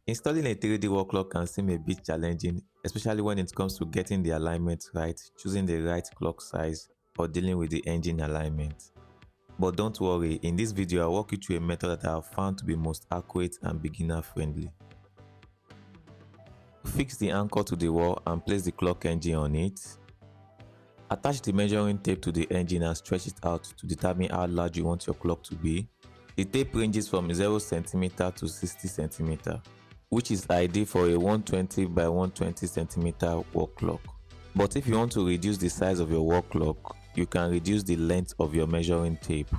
Installing a 3D wall clock can seem a bit challenging, especially when it comes to getting the alignment right, choosing the right clock size, or dealing with the engine alignment. But don't worry, in this video I'll walk you through a method that I have found to be most accurate and beginner friendly. Fix the anchor to the wall and place the clock engine on it. Attach the measuring tape to the engine and stretch it out to determine how large you want your clock to be. The tape ranges from 0cm to 60cm, which is ideal for a 120 by 120cm wall clock. But if you want to reduce the size of your wall clock, you can reduce the length of your measuring tape.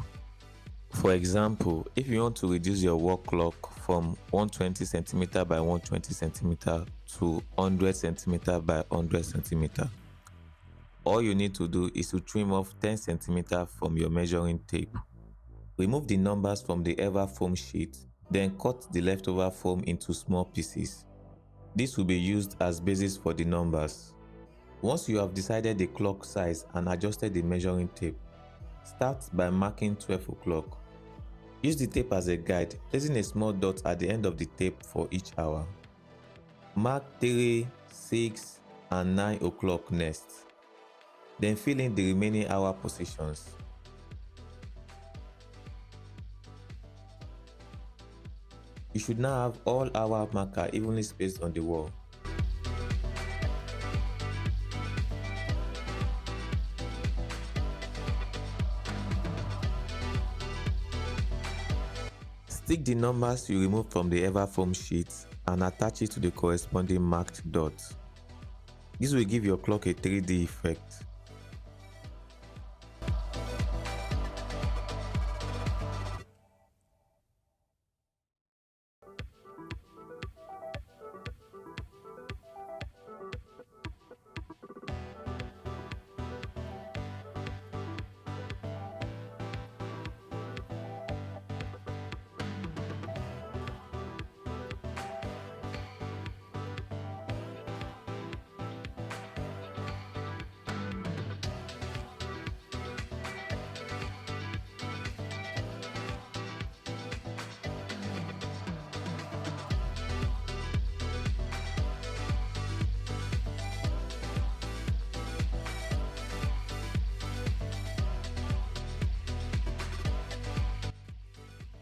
For example, if you want to reduce your wall clock from 120cm by 120cm to 100cm by 100cm, all you need to do is to trim off 10cm from your measuring tape. Remove the numbers from the ever foam sheet, then cut the leftover foam into small pieces. This will be used as basis for the numbers. Once you have decided the clock size and adjusted the measuring tape, start by marking 12 o'clock. Use the tape as a guide, placing a small dot at the end of the tape for each hour. Mark 3, 6, and 9 o'clock next. Then fill in the remaining hour positions. You should now have all hour marker evenly spaced on the wall. Stick the numbers you removed from the Everfoam sheet and attach it to the corresponding marked dot. This will give your clock a 3D effect.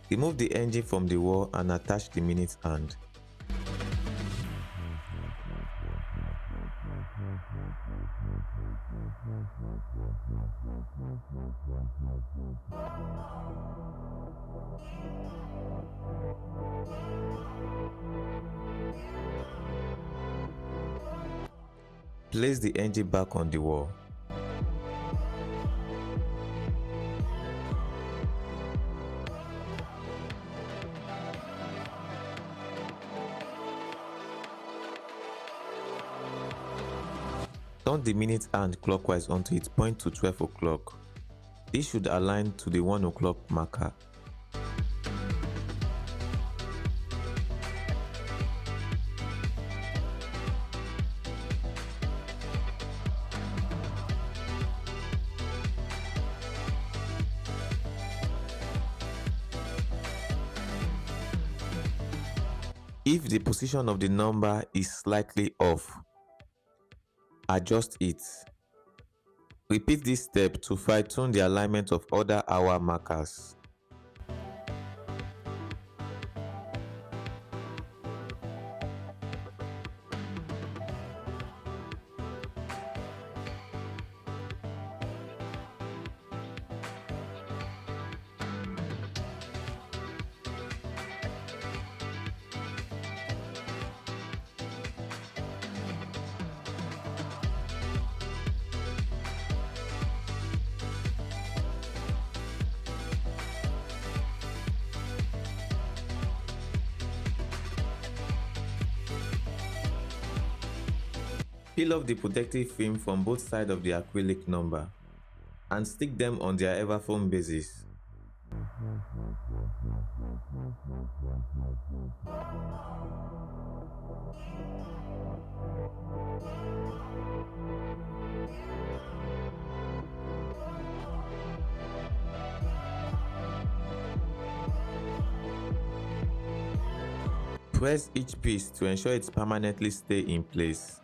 Remove the engine from the wall and attach the minute hand. Place the engine back on the wall. Turn the minute hand clockwise until it points to 12 o'clock. This should align to the 1 o'clock marker. If the position of the number is slightly off, adjust it. Repeat this step to fine-tune the alignment of other hour markers. Peel off the protective film from both sides of the acrylic number and stick them on their Everfoam bases. Press each piece to ensure it permanently stays in place.